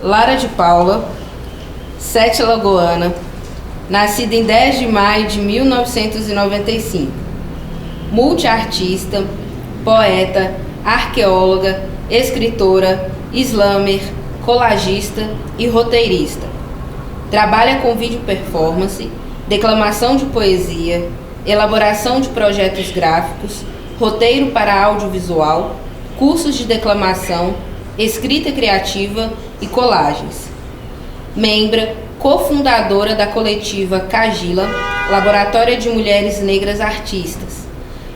Lara de Paula, Sete Lagoana, nascida em 10 de maio de 1995. Multiartista, poeta, arqueóloga, escritora, slammer, colagista e roteirista. Trabalha com vídeo performance, declamação de poesia, elaboração de projetos gráficos, roteiro para audiovisual, cursos de declamação, escrita criativa e colagens. Membra, cofundadora da coletiva Cagila, Laboratório de Mulheres Negras Artistas.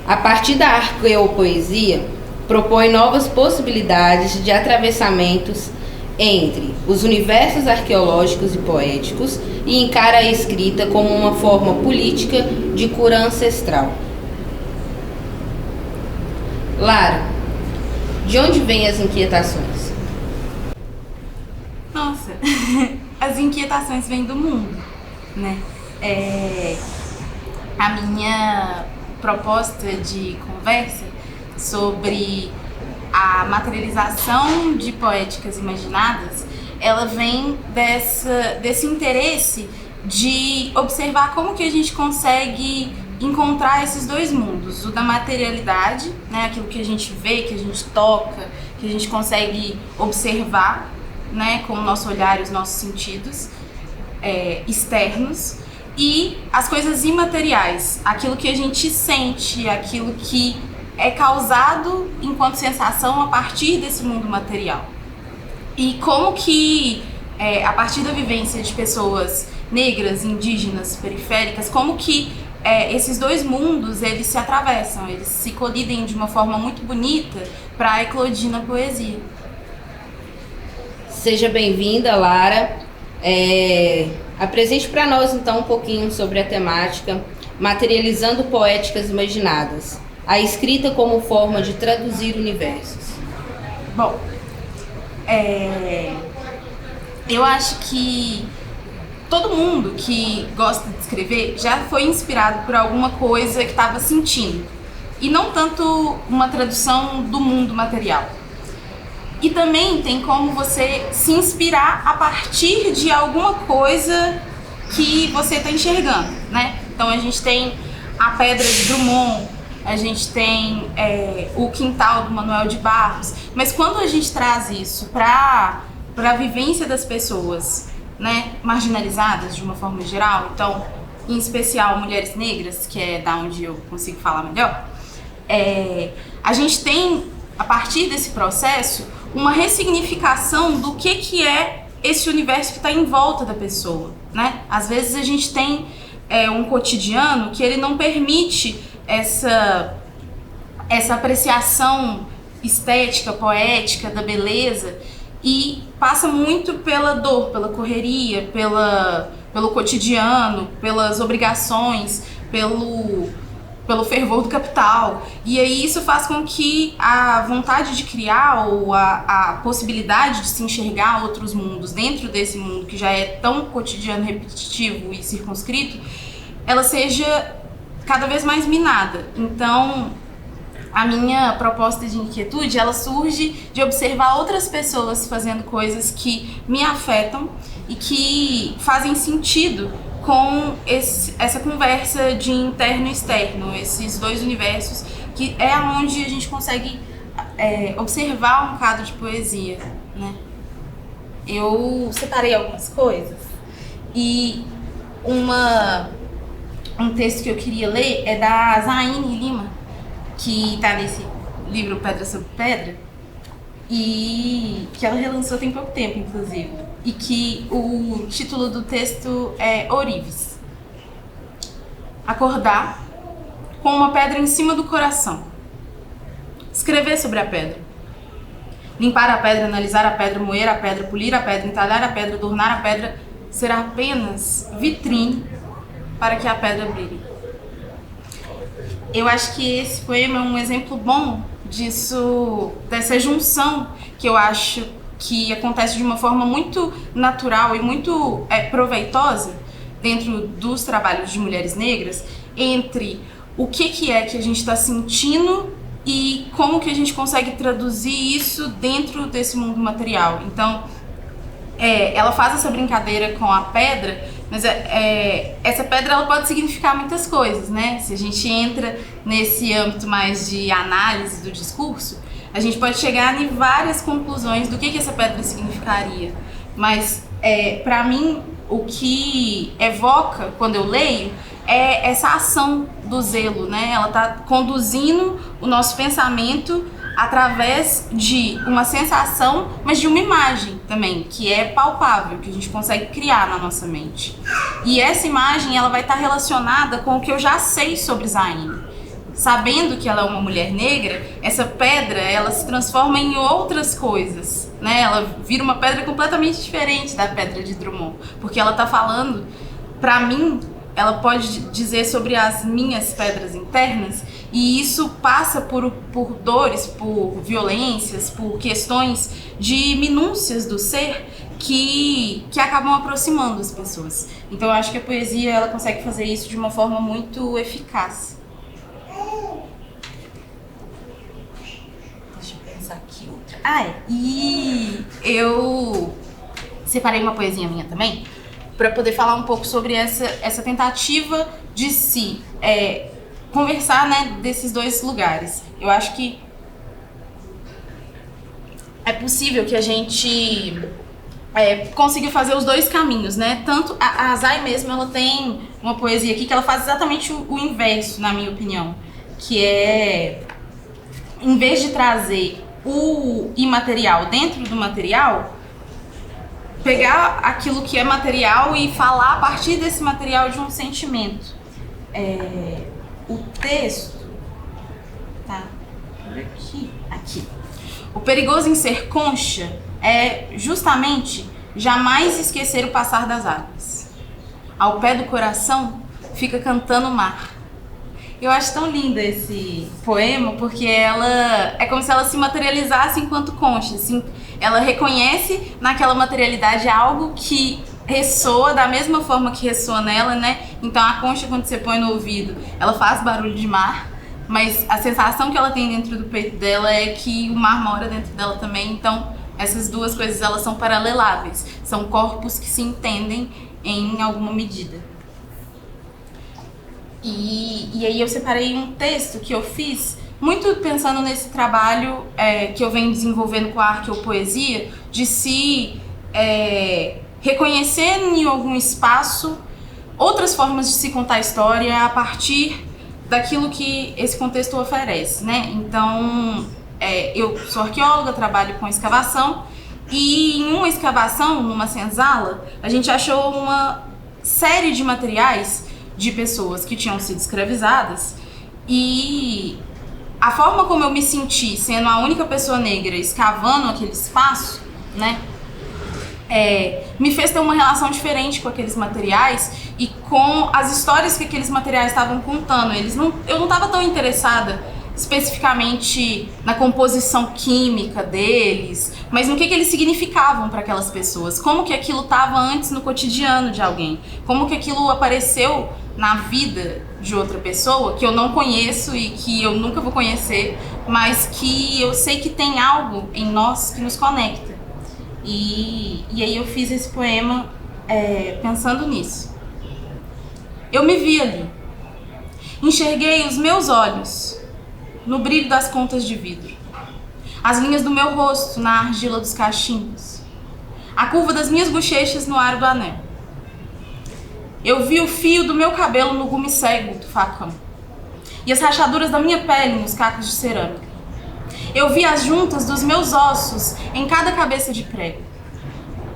A partir da arqueopoesia, propõe novas possibilidades de atravessamentos entre os universos arqueológicos e poéticos e encara a escrita como uma forma política de cura ancestral. Lara, de onde vêm as inquietações? Nossa, as inquietações vêm do mundo, né? A minha proposta de conversa sobre a materialização de poéticas imaginadas, ela vem desse interesse de observar como que a gente consegue encontrar esses dois mundos, o da materialidade, né, aquilo que a gente vê, que a gente toca, que a gente consegue observar, né, com o nosso olhar e os nossos sentidos externos, e as coisas imateriais, aquilo que a gente sente, aquilo que é causado enquanto sensação a partir desse mundo material. E como que, a partir da vivência de pessoas negras, indígenas, periféricas, como que esses dois mundos, eles se atravessam, eles se colidem de uma forma muito bonita para eclodir na poesia. Seja bem-vinda, Lara. Apresente para nós, então, um pouquinho sobre a temática Materializando Poéticas Imaginadas, a escrita como forma de traduzir universos. Bom, eu acho que todo mundo que gosta de escrever já foi inspirado por alguma coisa que estava sentindo, e não tanto uma tradução do mundo material. E também tem como você se inspirar a partir de alguma coisa que você está enxergando, né? Então a gente tem a Pedra de Drummond, a gente tem o Quintal do Manuel de Barros, mas quando a gente traz isso para a vivência das pessoas, né, marginalizadas de uma forma geral, então, em especial mulheres negras, que é da onde eu consigo falar melhor, a gente tem, a partir desse processo, uma ressignificação do que é esse universo que está em volta da pessoa, né? Às vezes a gente tem um cotidiano que ele não permite essa apreciação estética, poética da beleza, e passa muito pela dor, pela correria, pelo cotidiano, pelas obrigações, pelo fervor do capital. E aí isso faz com que a vontade de criar ou a possibilidade de se enxergar outros mundos dentro desse mundo que já é tão cotidiano, repetitivo e circunscrito, ela seja cada vez mais minada. Então, a minha proposta de inquietude, ela surge de observar outras pessoas fazendo coisas que me afetam e que fazem sentido com essa conversa de interno e externo, esses dois universos, que é onde a gente consegue observar um bocado de poesia, né? Eu separei algumas coisas e um texto que eu queria ler é da Zaine Lima, que está nesse livro Pedra sobre Pedra, e que ela relançou tem pouco tempo, inclusive, e que o título do texto é Orives. Acordar com uma pedra em cima do coração. Escrever sobre a pedra. Limpar a pedra, analisar a pedra, moer a pedra, polir a pedra, entalhar a pedra, adornar a pedra, será apenas vitrine para que a pedra brilhe. Eu acho que esse poema é um exemplo bom disso, dessa junção que eu acho que acontece de uma forma muito natural e muito proveitosa dentro dos trabalhos de mulheres negras, entre o que é que a gente está sentindo e como que a gente consegue traduzir isso dentro desse mundo material. Então, ela faz essa brincadeira com a pedra, mas essa pedra ela pode significar muitas coisas, né? Se a gente entra nesse âmbito mais de análise do discurso, a gente pode chegar em várias conclusões do que essa pedra significaria. Mas, para mim, o que evoca quando eu leio é essa ação do zelo, né? Ela está conduzindo o nosso pensamento através de uma sensação, mas de uma imagem também, que é palpável, que a gente consegue criar na nossa mente. E essa imagem ela vai estar relacionada com o que eu já sei sobre Zayn. Sabendo que ela é uma mulher negra, essa pedra ela se transforma em outras coisas, né? Ela vira uma pedra completamente diferente da pedra de Drummond, porque ela está falando, para mim, ela pode dizer sobre as minhas pedras internas, e isso passa por dores, por violências, por questões de minúcias do ser que acabam aproximando as pessoas. Então eu acho que a poesia ela consegue fazer isso de uma forma muito eficaz. Deixa eu pensar aqui outra. E eu separei uma poesia minha também, para poder falar um pouco sobre essa tentativa de se conversar, né, desses dois lugares. Eu acho que é possível que a gente consiga fazer os dois caminhos, né? Tanto a Zayn mesmo, ela tem uma poesia aqui que ela faz exatamente o inverso, na minha opinião, que é, em vez de trazer o imaterial dentro do material, pegar aquilo que é material e falar a partir desse material de um sentimento. O texto tá por aqui. O perigoso em ser concha é justamente jamais esquecer o passar das águas. Ao pé do coração fica cantando o mar. Eu acho tão lindo esse poema porque ela é como se ela se materializasse enquanto concha, assim. Ela reconhece naquela materialidade algo que ressoa da mesma forma que ressoa nela, né? Então a concha, quando você põe no ouvido, ela faz barulho de mar, mas a sensação que ela tem dentro do peito dela é que o mar mora dentro dela também. Então essas duas coisas elas são paraleláveis, são corpos que se entendem em alguma medida. E aí eu separei um texto que eu fiz muito pensando nesse trabalho que eu venho desenvolvendo com a arqueopoesia, de se reconhecer em algum espaço outras formas de se contar a história a partir daquilo que esse contexto oferece, né? Então, eu sou arqueóloga, trabalho com escavação, e em uma escavação, numa senzala, a gente achou uma série de materiais de pessoas que tinham sido escravizadas, e a forma como eu me senti sendo a única pessoa negra escavando aquele espaço, né, me fez ter uma relação diferente com aqueles materiais e com as histórias que aqueles materiais estavam contando. Eu não estava tão interessada especificamente na composição química deles, mas no que eles significavam para aquelas pessoas, como que aquilo estava antes no cotidiano de alguém, como que aquilo apareceu na vida de outra pessoa que eu não conheço e que eu nunca vou conhecer, mas que eu sei que tem algo em nós que nos conecta. E aí eu fiz esse poema pensando nisso. Eu me vi ali, enxerguei os meus olhos no brilho das contas de vidro, as linhas do meu rosto na argila dos cachimbos, a curva das minhas bochechas no aro do anel. Eu vi o fio do meu cabelo no gume cego do facão e as rachaduras da minha pele nos cacos de cerâmica. Eu vi as juntas dos meus ossos em cada cabeça de prego.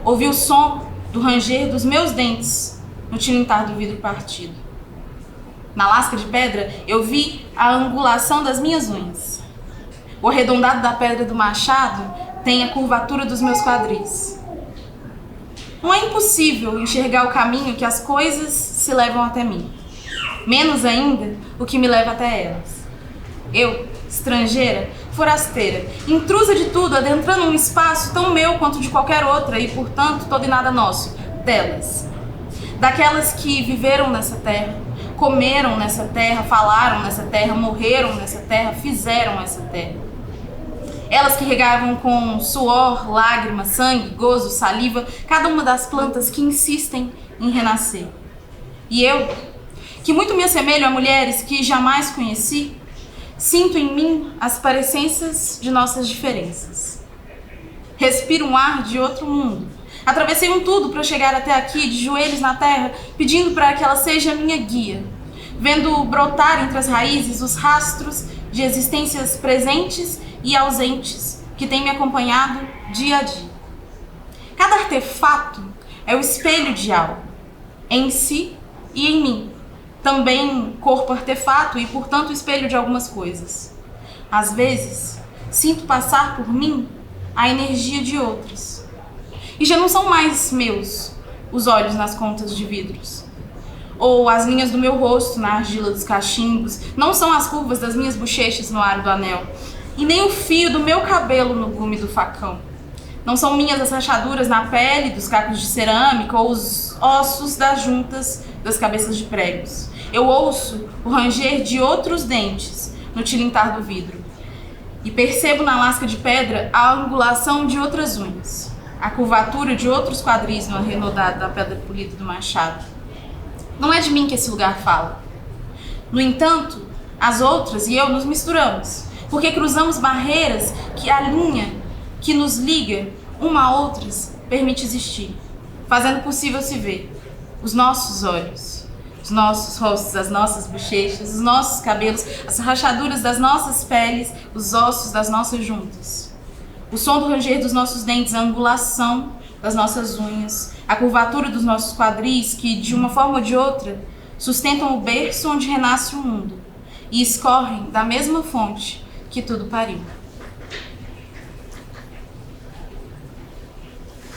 Ouvi o som do ranger dos meus dentes no tilintar do vidro partido. Na lasca de pedra, eu vi a angulação das minhas unhas. O arredondado da pedra do machado tem a curvatura dos meus quadris. Não é impossível enxergar o caminho que as coisas se levam até mim. Menos ainda o que me leva até elas. Eu, estrangeira, forasteira, intrusa de tudo, adentrando um espaço tão meu quanto de qualquer outra e, portanto, todo e nada nosso, delas. Daquelas que viveram nessa terra, comeram nessa terra, falaram nessa terra, morreram nessa terra, fizeram essa terra. Elas que regavam com suor, lágrima, sangue, gozo, saliva, cada uma das plantas que insistem em renascer. E eu, que muito me assemelho a mulheres que jamais conheci, sinto em mim as parecenças de nossas diferenças. Respiro um ar de outro mundo. Atravessei um tudo para chegar até aqui, de joelhos na terra, pedindo para que ela seja minha guia, vendo brotar entre as raízes os rastros de existências presentes e ausentes que têm me acompanhado dia a dia. Cada artefato é o espelho de algo, em si e em mim. Também corpo artefato e, portanto, espelho de algumas coisas. Às vezes, sinto passar por mim a energia de outras. E já não são mais meus os olhos nas contas de vidros. Ou as linhas do meu rosto na argila dos cachimbos. Não são as curvas das minhas bochechas no aro do anel. E nem o fio do meu cabelo no gume do facão. Não são minhas as rachaduras na pele dos cacos de cerâmica ou os ossos das juntas das cabeças de pregos. Eu ouço o ranger de outros dentes no tilintar do vidro. E percebo na lasca de pedra a angulação de outras unhas, a curvatura de outros quadris no arredondado da pedra polida do machado. Não é de mim que esse lugar fala. No entanto, as outras e eu nos misturamos, porque cruzamos barreiras que a linha que nos liga uma a outras permite existir, fazendo possível se ver os nossos olhos, os nossos rostos, as nossas bochechas, os nossos cabelos, as rachaduras das nossas peles, os ossos das nossas juntas. O som do ranger dos nossos dentes, a angulação das nossas unhas, a curvatura dos nossos quadris que, de uma forma ou de outra, sustentam o berço onde renasce o mundo e escorrem da mesma fonte que tudo pariu.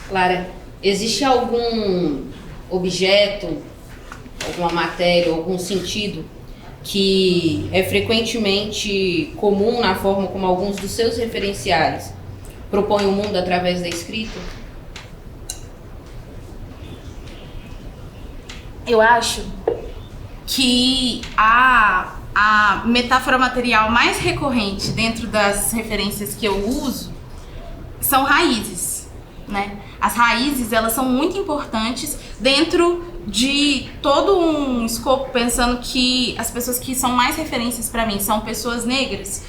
Lara, existe algum objeto, alguma matéria, algum sentido que é frequentemente comum na forma como alguns dos seus referenciais propõem o mundo através da escrita? Eu acho que a metáfora material mais recorrente dentro das referências que eu uso são raízes, né? As raízes, elas são muito importantes dentro de todo um escopo, pensando que as pessoas que são mais referências para mim são pessoas negras.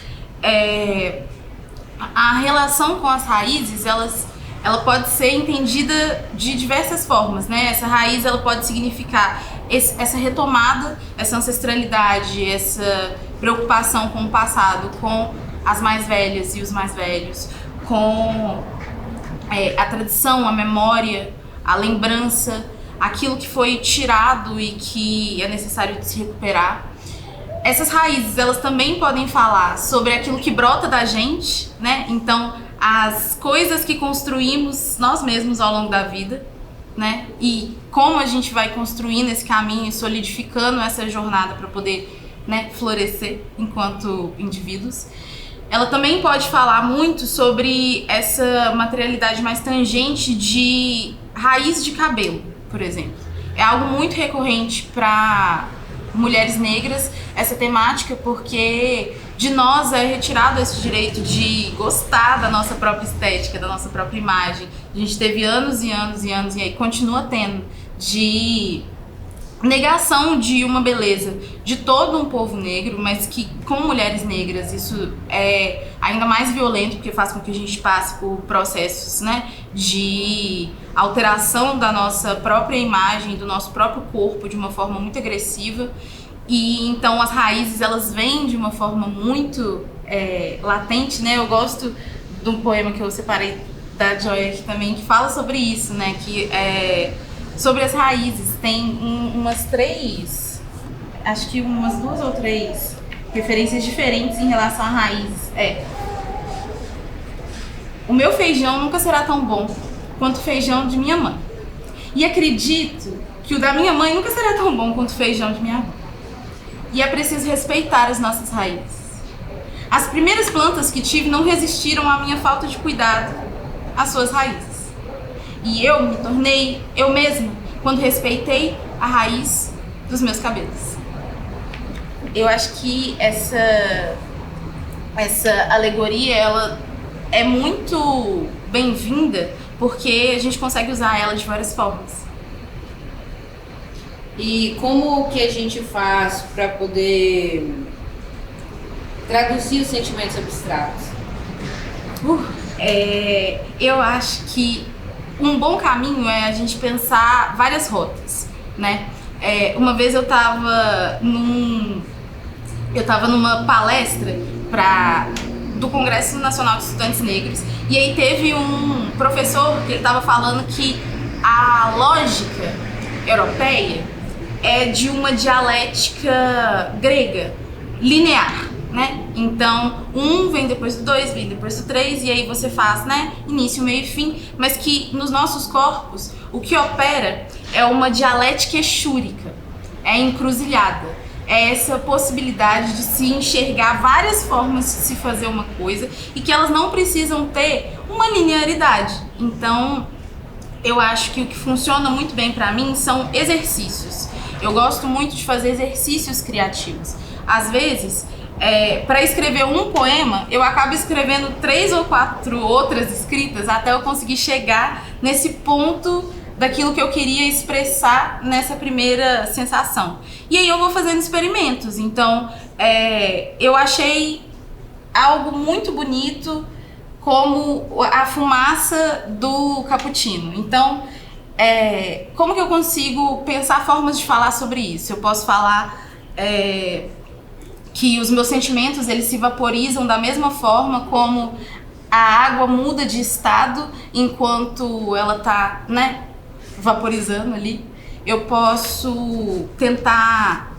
A relação com as raízes, ela pode ser entendida de diversas formas, né? Essa raiz, ela pode significar essa retomada, essa ancestralidade, essa preocupação com o passado, com as mais velhas e os mais velhos, com a tradição, a memória, a lembrança, aquilo que foi tirado e que é necessário de se recuperar. Essas raízes, elas também podem falar sobre aquilo que brota da gente, né? Então, as coisas que construímos nós mesmos ao longo da vida, né? E como a gente vai construindo esse caminho e solidificando essa jornada para poder, né, florescer enquanto indivíduos. Ela também pode falar muito sobre essa materialidade mais tangente de raiz de cabelo, por exemplo. É algo muito recorrente para mulheres negras, essa temática, porque de nós é retirado esse direito de gostar da nossa própria estética, da nossa própria imagem. A gente teve anos e anos e anos, e aí continua tendo, de negação de uma beleza de todo um povo negro, mas que com mulheres negras isso é ainda mais violento, porque faz com que a gente passe por processos, né, de alteração da nossa própria imagem, do nosso próprio corpo de uma forma muito agressiva. E então as raízes, elas vêm de uma forma muito latente, né? Eu gosto de um poema que eu separei da Joy aqui também, que fala sobre isso, né? Que sobre as raízes. Tem umas três, acho que umas 2 ou 3 referências diferentes em relação a raízes. O meu feijão nunca será tão bom quanto o feijão de minha mãe. E acredito que o da minha mãe nunca será tão bom quanto o feijão de minha avó. E é preciso respeitar as nossas raízes. As primeiras plantas que tive não resistiram à minha falta de cuidado às suas raízes. E eu me tornei eu mesma quando respeitei a raiz dos meus cabelos. Eu acho que essa alegoria, ela é muito bem-vinda porque a gente consegue usar ela de várias formas. E como que a gente faz para poder traduzir os sentimentos abstratos? Eu acho que um bom caminho é a gente pensar várias rotas, né? Uma vez eu estava numa palestra do Congresso Nacional de Estudantes Negros, e aí teve um professor que ele estava falando que a lógica europeia é de uma dialética grega, linear, né? Então, um vem depois do dois, vem depois do três, e aí você faz, né, início, meio e fim, mas que nos nossos corpos, o que opera é uma dialética exúrica, é encruzilhada, é essa possibilidade de se enxergar várias formas de se fazer uma coisa e que elas não precisam ter uma linearidade. Então, eu acho que o que funciona muito bem para mim são exercícios. Eu gosto muito de fazer exercícios criativos. Às vezes, para escrever um poema, eu acabo escrevendo 3 ou 4 outras escritas até eu conseguir chegar nesse ponto daquilo que eu queria expressar nessa primeira sensação. E aí eu vou fazendo experimentos. Então, eu achei algo muito bonito como a fumaça do cappuccino. Então, como que eu consigo pensar formas de falar sobre isso? Eu posso falar que os meus sentimentos, eles se vaporizam da mesma forma como a água muda de estado enquanto ela está, né, vaporizando ali. Eu posso tentar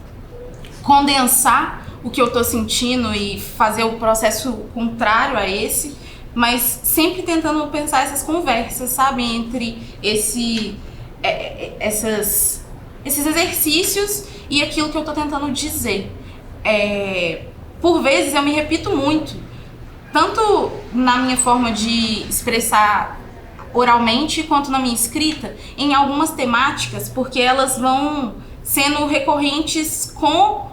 condensar o que eu estou sentindo e fazer o processo contrário a esse, mas sempre tentando pensar essas conversas, sabe, entre esses exercícios e aquilo que eu estou tentando dizer. Por vezes eu me repito muito, tanto na minha forma de expressar oralmente quanto na minha escrita, em algumas temáticas, porque elas vão sendo recorrentes com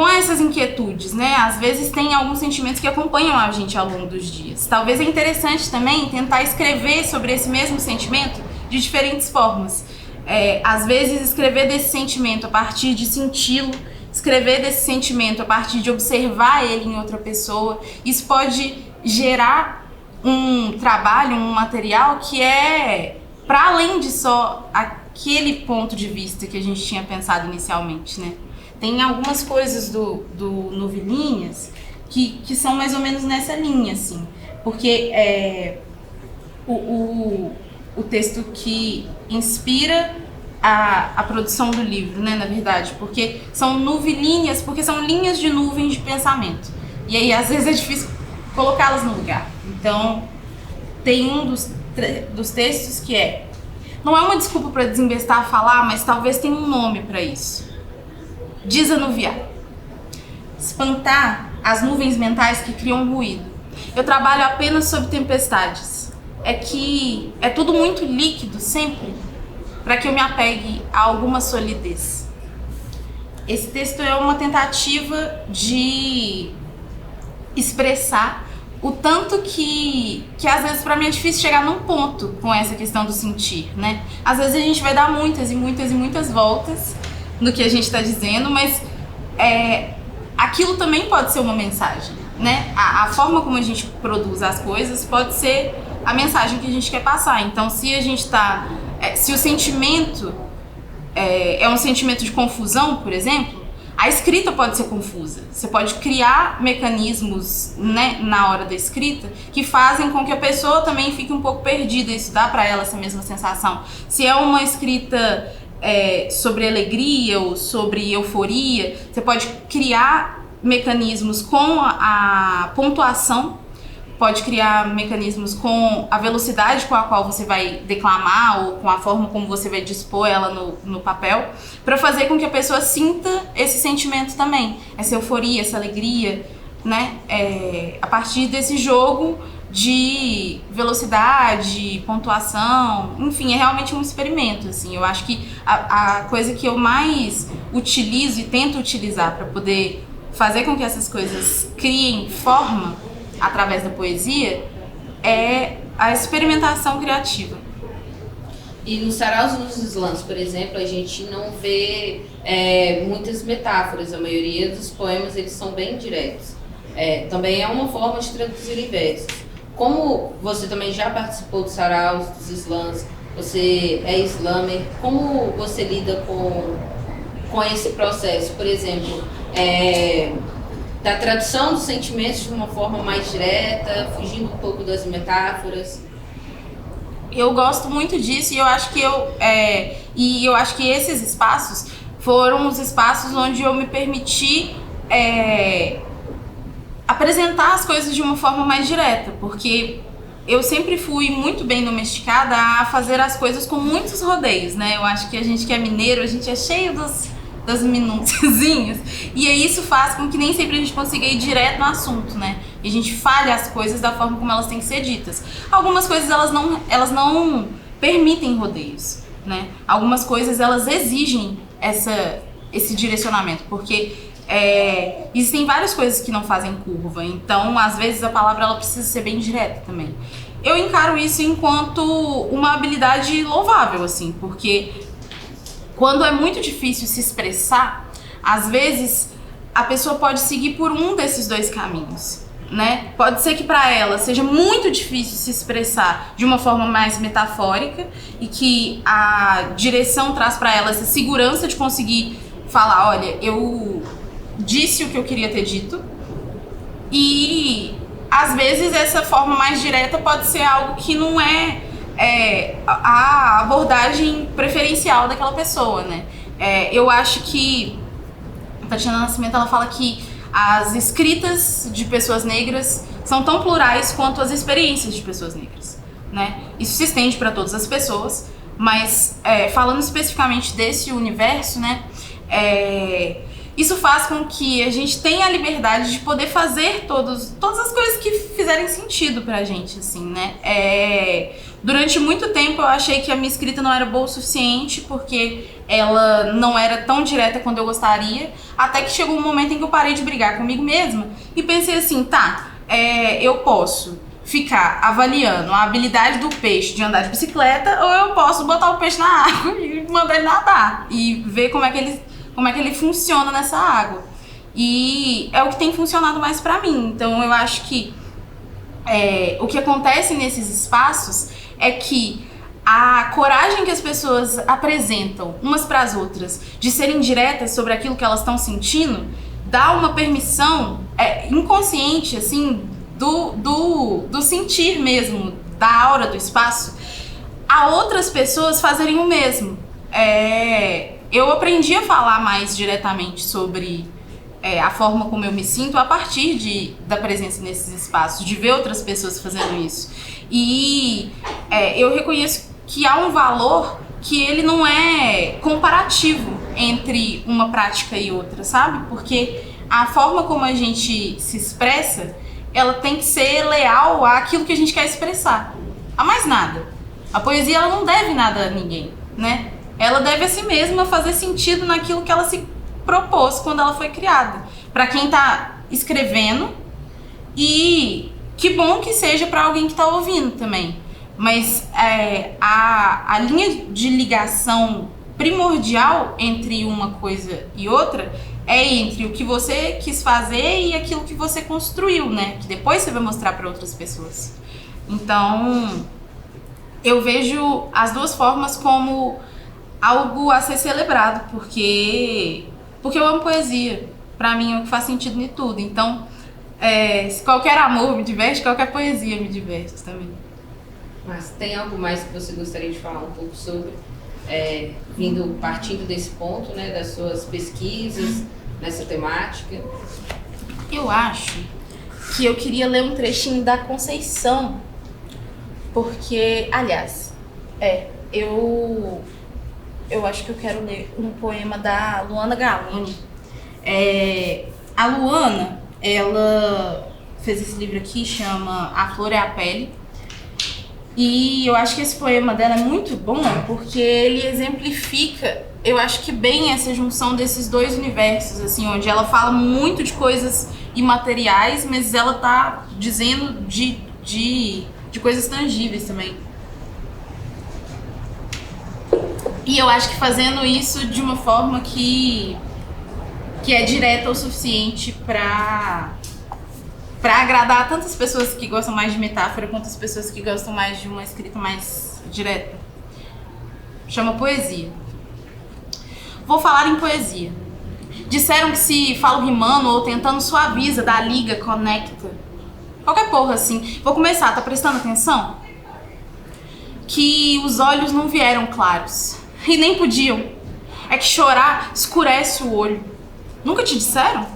essas inquietudes, né? Às vezes tem alguns sentimentos que acompanham a gente ao longo dos dias. Talvez é interessante também tentar escrever sobre esse mesmo sentimento de diferentes formas. Às vezes escrever desse sentimento a partir de senti-lo, escrever desse sentimento a partir de observar ele em outra pessoa. Isso pode gerar um trabalho, um material que é para além de só aquele ponto de vista que a gente tinha pensado inicialmente, né? Tem algumas coisas do Novelinhas que são mais ou menos nessa linha, assim, porque o texto que inspira a produção do livro, né, na verdade, porque são nuvelinhas, porque são linhas de nuvens de pensamento, e aí às vezes é difícil colocá-las no lugar. Então, tem um dos textos que não é uma desculpa para desembestar a falar, mas talvez tenha um nome para isso. Desanuviar. Espantar as nuvens mentais que criam ruído. Eu trabalho apenas sobre tempestades. Que é tudo muito líquido sempre, para que eu me apegue a alguma solidez. Esse texto é uma tentativa de expressar o tanto que às vezes para mim é difícil chegar num ponto com essa questão do sentir, né? Às vezes a gente vai dar muitas e muitas e muitas voltas no que a gente está dizendo, mas aquilo também pode ser uma mensagem, né? A forma como a gente produz as coisas pode ser a mensagem que a gente quer passar. Então, se a gente se o sentimento é um sentimento de confusão, por exemplo, a escrita pode ser confusa. Você pode criar mecanismos, né, na hora da escrita que fazem com que a pessoa também fique um pouco perdida. Isso dá para ela essa mesma sensação. Se é uma escrita sobre alegria ou sobre euforia, você pode criar mecanismos com a pontuação, pode criar mecanismos com a velocidade com a qual você vai declamar ou com a forma como você vai dispor ela no papel, para fazer com que a pessoa sinta esse sentimento também, essa euforia, essa alegria, né? A partir desse jogo de velocidade, pontuação, enfim, é realmente um experimento, assim. Eu acho que a coisa que eu mais utilizo e tento utilizar para poder fazer com que essas coisas criem forma através da poesia é a experimentação criativa. E nos saraus e nos slams, por exemplo, a gente não vê muitas metáforas. A maioria dos poemas eles são bem diretos. Também é uma forma de traduzir em versos. Como você também já participou dos saraus, dos slams, você é slammer, como você lida com esse processo? Por exemplo, da tradução dos sentimentos de uma forma mais direta, fugindo um pouco das metáforas? Eu gosto muito disso e eu acho que esses espaços foram os espaços onde eu me permiti apresentar as coisas de uma forma mais direta, porque eu sempre fui muito bem domesticada a fazer as coisas com muitos rodeios, né? Eu acho que a gente que é mineiro, a gente é cheio das minúciazinhas, e aí isso faz com que nem sempre a gente consiga ir direto no assunto, né? E a gente falha as coisas da forma como elas têm que ser ditas. Algumas coisas elas não permitem rodeios, né? Algumas coisas elas exigem esse direcionamento, porque existem várias coisas que não fazem curva, então às vezes a palavra ela precisa ser bem direta também. Eu encaro isso enquanto uma habilidade louvável, assim, porque quando é muito difícil se expressar, às vezes a pessoa pode seguir por um desses dois caminhos, né? Pode ser que para ela seja muito difícil se expressar de uma forma mais metafórica e que a direção traz para ela essa segurança de conseguir falar, olha, eu disse o que eu queria ter dito, e às vezes essa forma mais direta pode ser algo que não é a abordagem preferencial daquela pessoa, né? Eu acho que a Tatiana Nascimento ela fala que as escritas de pessoas negras são tão plurais quanto as experiências de pessoas negras, né? Isso se estende para todas as pessoas, mas falando especificamente desse universo, né? Isso faz com que a gente tenha a liberdade de poder fazer todas as coisas que fizerem sentido pra gente, assim, né? Durante muito tempo eu achei que a minha escrita não era boa o suficiente, porque ela não era tão direta quanto eu gostaria, até que chegou um momento em que eu parei de brigar comigo mesma e pensei assim, eu posso ficar avaliando a habilidade do peixe de andar de bicicleta, ou eu posso botar o peixe na água e mandar ele nadar e ver como é que ele funciona nessa água. E é o que tem funcionado mais pra mim. Então eu acho que o que acontece nesses espaços é que a coragem que as pessoas apresentam umas para as outras de serem diretas sobre aquilo que elas estão sentindo dá uma permissão inconsciente, assim, do sentir mesmo, da aura do espaço, a outras pessoas fazerem o mesmo. Eu aprendi a falar mais diretamente sobre a forma como eu me sinto a partir da presença nesses espaços, de ver outras pessoas fazendo isso. E eu reconheço que há um valor que ele não é comparativo entre uma prática e outra, sabe? Porque a forma como a gente se expressa, ela tem que ser leal àquilo que a gente quer expressar. A mais nada. A poesia ela não deve nada a ninguém, né? Ela deve a si mesma fazer sentido naquilo que ela se propôs quando ela foi criada. Para quem está escrevendo, e que bom que seja para alguém que está ouvindo também. Mas a linha de ligação primordial entre uma coisa e outra é entre o que você quis fazer e aquilo que você construiu, né? Que depois você vai mostrar para outras pessoas. Então, eu vejo as duas formas como algo a ser celebrado, porque eu amo poesia. Pra mim é o que faz sentido em tudo. Então, se qualquer amor me diverte, qualquer poesia me diverte também. Mas tem algo mais que você gostaria de falar um pouco sobre, partindo desse ponto, né, das suas pesquisas nessa temática? Eu acho que eu queria ler um trechinho da Conceição, porque, aliás, eu acho que eu quero ler um poema da Luana Galoni. A Luana, ela fez esse livro aqui, chama A Flor é a Pele. E eu acho que esse poema dela é muito bom porque ele exemplifica, eu acho que bem essa junção desses dois universos, assim, onde ela fala muito de coisas imateriais, mas ela tá dizendo de de coisas tangíveis também. E eu acho que fazendo isso de uma forma que é direta o suficiente para agradar tantas pessoas que gostam mais de metáfora quanto as pessoas que gostam mais de uma escrita mais direta. Chama poesia. Vou falar em poesia. Disseram que se falo rimando ou tentando suaviza, dá liga, conecta. Qualquer porra assim. Vou começar, tá prestando atenção? Que os olhos não vieram claros. E nem podiam. É que chorar escurece o olho. Nunca te disseram?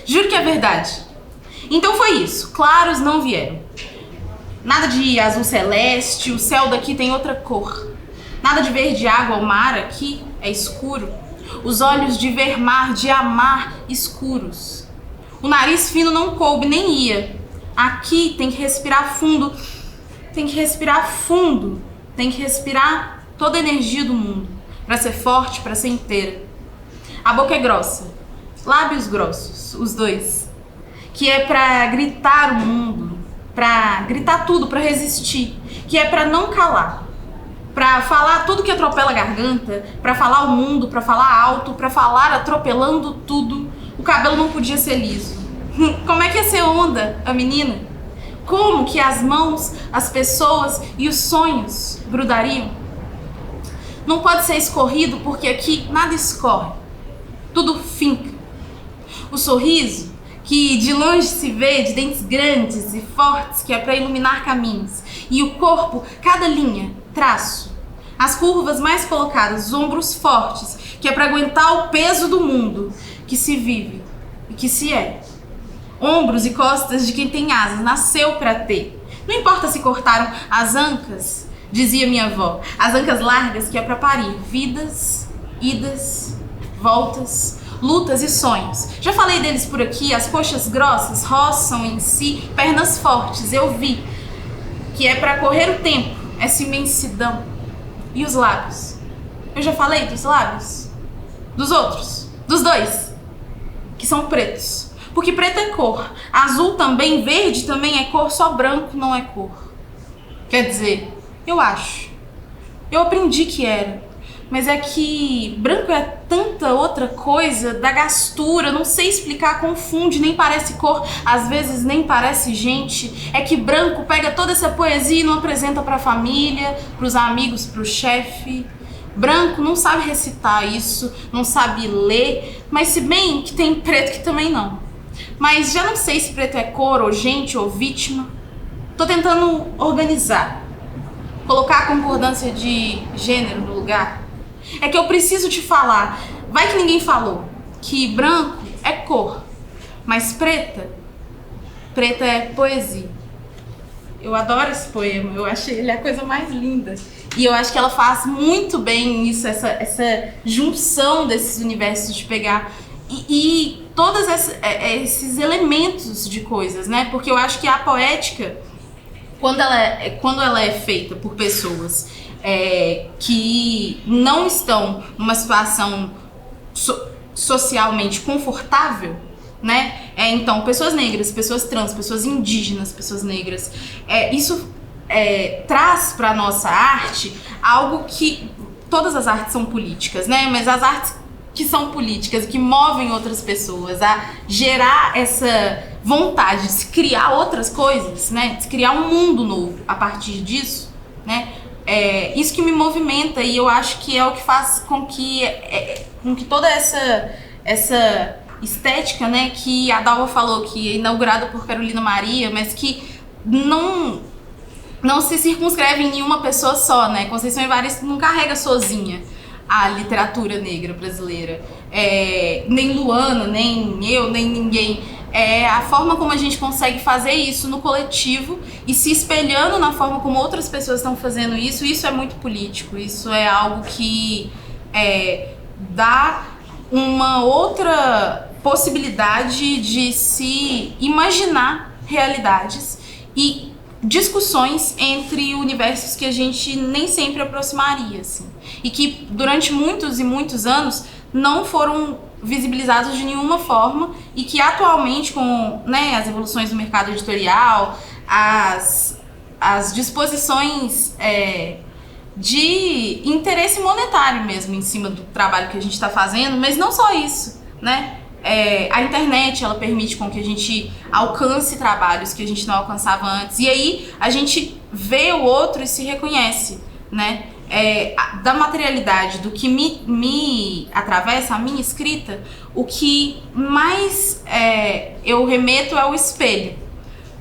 Juro que é verdade. Então foi isso. Claros não vieram. Nada de azul celeste, o céu daqui tem outra cor. Nada de verde água, o mar aqui é escuro. Os olhos de ver mar, de amar, escuros. O nariz fino não coube, nem ia. Aqui tem que respirar fundo. Tem que respirar fundo. Tem que respirar toda a energia do mundo. Pra ser forte, pra ser inteira. A boca é grossa. Lábios grossos, os dois. Que é pra gritar o mundo. Pra gritar tudo, pra resistir. Que é pra não calar. Pra falar tudo que atropela a garganta, pra falar o mundo, pra falar alto, pra falar atropelando tudo. O cabelo não podia ser liso. Como é que ia ser onda, a menina? Como que as mãos, as pessoas e os sonhos grudariam? Não pode ser escorrido porque aqui nada escorre. Tudo finca. O sorriso, que de longe se vê, de dentes grandes e fortes, que é pra iluminar caminhos. E o corpo, cada linha, traço. As curvas mais colocadas, os ombros fortes, que é para aguentar o peso do mundo, que se vive e que se é. Ombros e costas de quem tem asas, nasceu para ter. Não importa se cortaram as ancas, dizia minha avó, as ancas largas que é para parir vidas, idas, voltas, lutas e sonhos. Já falei deles por aqui, as coxas grossas roçam em si pernas fortes, eu vi, que é para correr o tempo, essa imensidão. E os lábios? Eu já falei dos lábios? Dos outros? Dos dois? Que são pretos. Porque preto é cor. Azul também, verde também é cor, só branco não é cor. Quer dizer, eu acho. Eu aprendi que era. Mas é que branco é tanta outra coisa, da gastura, não sei explicar, confunde, nem parece cor, às vezes nem parece gente. É que branco pega toda essa poesia e não apresenta pra família, pros amigos, pro chefe. Branco não sabe recitar isso, não sabe ler, mas se bem que tem preto que também não. Mas já não sei se preto é cor, ou gente, ou vítima. Tô tentando organizar, colocar a concordância de gênero no lugar. É que eu preciso te falar, vai que ninguém falou, que branco é cor, mas preta é poesia. Eu adoro esse poema, eu achei ele a coisa mais linda. E eu acho que ela faz muito bem isso, essa junção desses universos de pegar e todos esses elementos de coisas, né? Porque eu acho que a poética, quando ela é feita por pessoas que não estão numa situação socialmente confortável, né? Então, pessoas negras, pessoas trans, pessoas indígenas, pessoas negras, isso traz para nossa arte algo que todas as artes são políticas, né? Mas as artes que são políticas e que movem outras pessoas a gerar essa vontade de se criar outras coisas, né? De se criar um mundo novo a partir disso, né? Isso que me movimenta e eu acho que é o que faz com que toda essa estética, né, que a Dalva falou, que é inaugurada por Carolina Maria, mas que não se circunscreve em nenhuma pessoa só, né? Conceição Evaristo não carrega sozinha a literatura negra brasileira, nem Luana, nem eu, nem ninguém. É a forma como a gente consegue fazer isso no coletivo e se espelhando na forma como outras pessoas estão fazendo isso. Isso é muito político, isso é algo que dá uma outra possibilidade de se imaginar realidades e discussões entre universos que a gente nem sempre aproximaria, assim, e que durante muitos e muitos anos não foram visibilizados de nenhuma forma e que atualmente com, né, as evoluções do mercado editorial, as disposições de interesse monetário mesmo em cima do trabalho que a gente está fazendo, mas não só isso, né? A internet, ela permite com que a gente alcance trabalhos que a gente não alcançava antes, e aí a gente vê o outro e se reconhece, né? Da materialidade, do que me atravessa, a minha escrita, o que mais eu remeto é o espelho.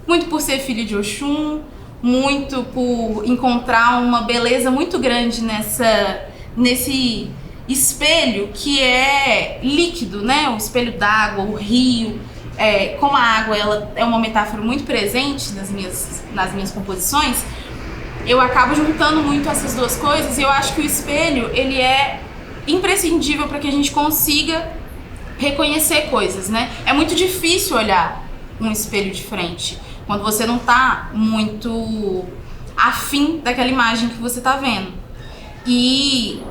Muito por ser filho de Oxum, muito por encontrar uma beleza muito grande nesse espelho que é líquido, né? O espelho d'água, o rio. Como a água ela é uma metáfora muito presente nas minhas composições, eu acabo juntando muito essas duas coisas, e eu acho que o espelho ele é imprescindível para que a gente consiga reconhecer coisas, né? É muito difícil olhar um espelho de frente quando você não tá muito afim daquela imagem que você tá vendo. E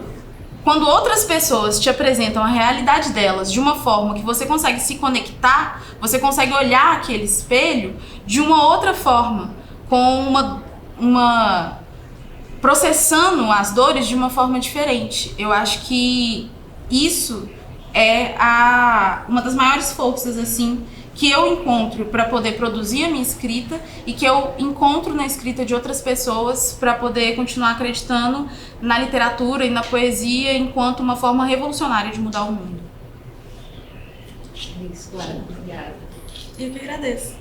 quando outras pessoas te apresentam a realidade delas de uma forma que você consegue se conectar, você consegue olhar aquele espelho de uma outra forma, com processando as dores de uma forma diferente. Eu acho que isso é uma das maiores forças assim que eu encontro para poder produzir a minha escrita e que eu encontro na escrita de outras pessoas para poder continuar acreditando na literatura e na poesia enquanto uma forma revolucionária de mudar o mundo. Isso, claro. Obrigada. Eu que agradeço.